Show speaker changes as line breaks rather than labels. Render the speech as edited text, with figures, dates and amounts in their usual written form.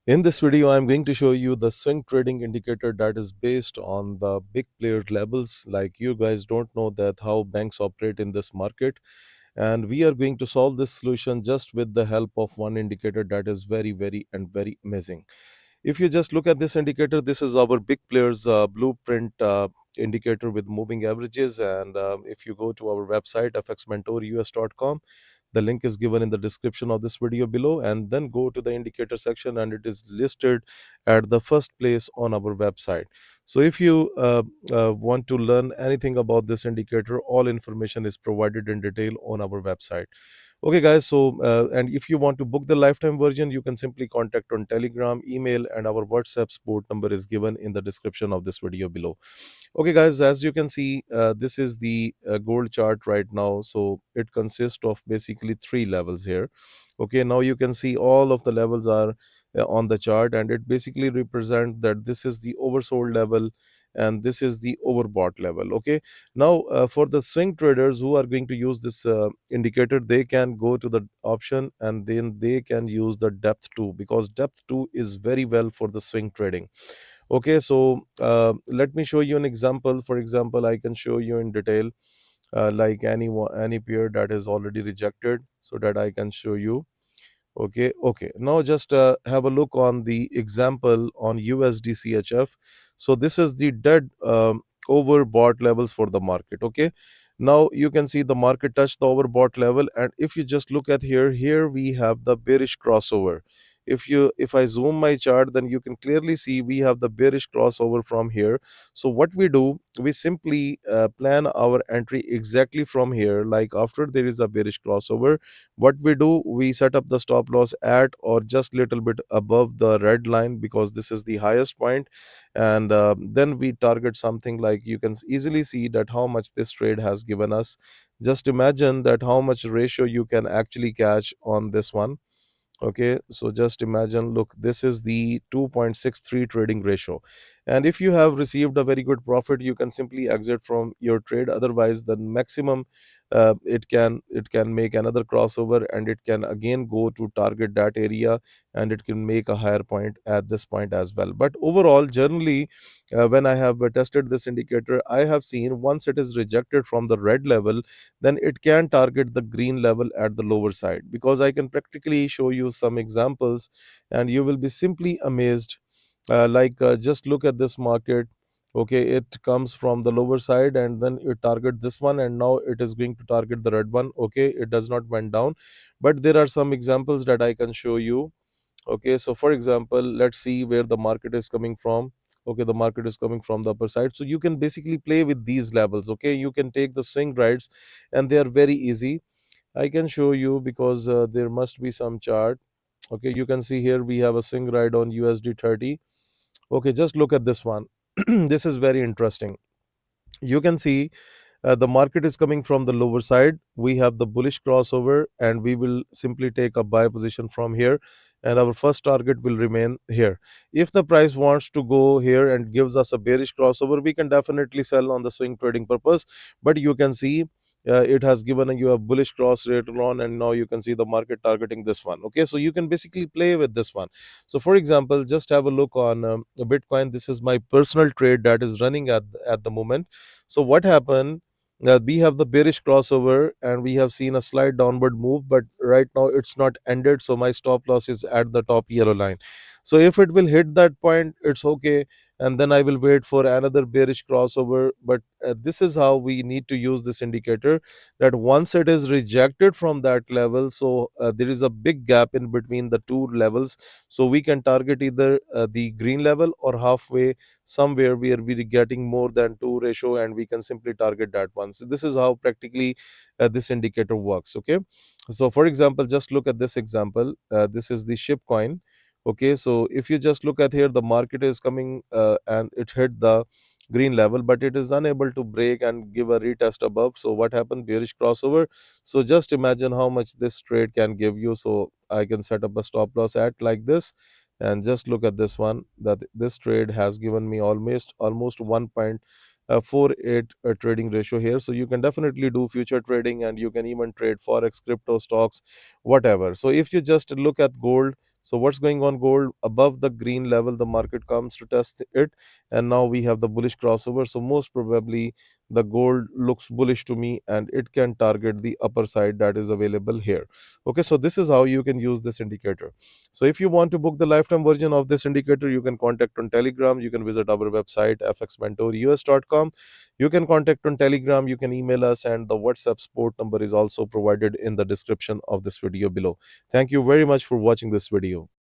In this video, I'm going to show you the swing trading indicator that is based on the big player levels. Like you guys don't know that how banks operate in this market. And we are going to solve this solution just with the help of one indicator that is very amazing. If you just look at this indicator, this is our big players blueprint indicator with moving averages. And if you go to our website, fxmentorus.com, the link is given in the description of this video below, and then go to the indicator section and it is listed at the first place on our website. So if you want to learn anything about this indicator, all information is provided in detail on our website. Okay, guys. So, and if you want to book the lifetime version, you can simply contact on Telegram, email, and our WhatsApp support number is given in the description of this video below. Okay, guys, as you can see, this is the gold chart right now. So it consists of basically three levels here. Okay, now you can see all of the levels are on the chart, and it basically represents that this is the oversold level and this is the overbought level. Okay, now for the swing traders who are going to use this indicator, they can go to the option and then they can use the depth 2, because depth 2 is very well for the swing trading. Okay, so let me show you an example. For example, I can show you in detail like any pair that is already rejected, so that I can show you. Okay, now just have a look on the example on USD CHF. So this is the dead overbought levels for the market. Okay, now you can see the market touched the overbought level, and if you just look at here we have the bearish crossover. If I zoom my chart, then you can clearly see we have the bearish crossover from here. So what we do, we simply plan our entry exactly from here. Like after there is a bearish crossover, what we do, we set up the stop loss at or just little bit above the red line, because this is the highest point. And then we target something like, you can easily see that how much this trade has given us. Just imagine that how much ratio you can actually catch on this one. Okay, so just imagine, look, this is the 2.63 trading ratio, and if you have received a very good profit, you can simply exit from your trade. Otherwise, the maximum it can make another crossover, and it can again go to target that area, and it can make a higher point at this point as well. But overall, generally, when I have tested this indicator, I have seen once it is rejected from the red level, then it can target the green level at the lower side, because I can practically show you some examples and you will be simply amazed. Just look at this market. Okay, it comes from the lower side and then it target this one, and now it is going to target the red one. Okay, it does not went down, but there are some examples that I can show you. Okay, so for example, let's see where the market is coming from. Okay, the market is coming from the upper side, so you can basically play with these levels. Okay, you can take the swing rides, and they are very easy. I can show you, because there must be some chart. Okay, you can see here we have a swing ride on USD 30. Okay, just look at this one. This is very interesting. You can see the market is coming from the lower side. We have the bullish crossover, and we will simply take a buy position from here, and our first target will remain here. If the price wants to go here and gives us a bearish crossover, we can definitely sell on the swing trading purpose. But you can see it has given you a bullish cross later on, and now you can see the market targeting this one. Okay, so you can basically play with this one. So for example, just have a look on Bitcoin. This is my personal trade that is running at the moment. So what happened, we have the bearish crossover and we have seen a slight downward move, but right now it's not ended, so my stop loss is at the top yellow line. So if it will hit that point, it's okay, and then I will wait for another bearish crossover. But this is how we need to use this indicator, that once it is rejected from that level, so there is a big gap in between the two levels, so we can target either the green level or halfway somewhere where we're getting more than 2 ratio, and we can simply target that one. So this is how practically this indicator works. Okay, so for example, just look at this example. This is the ship coin. Okay, so if you just look at here, the market is coming and it hit the green level, but it is unable to break and give a retest above. So what happened? Bearish crossover. So just imagine how much this trade can give you. So I can set up a stop loss at like this, and just look at this one, that this trade has given me almost 1.48 trading ratio here. So you can definitely do future trading, and you can even trade forex, crypto, stocks, whatever. So if you just look at gold, So what's going on? Gold above the green level, the market comes to test it, and now we have the bullish crossover. So most probably the gold looks bullish to me, and it can target the upper side that is available here. Okay, so this is how you can use this indicator. So if you want to book the lifetime version of this indicator, you can contact on Telegram. You can visit our website fxmentorus.com. You can contact on Telegram, you can email us, and the WhatsApp support number is also provided in the description of this video below. Thank you very much for watching this video.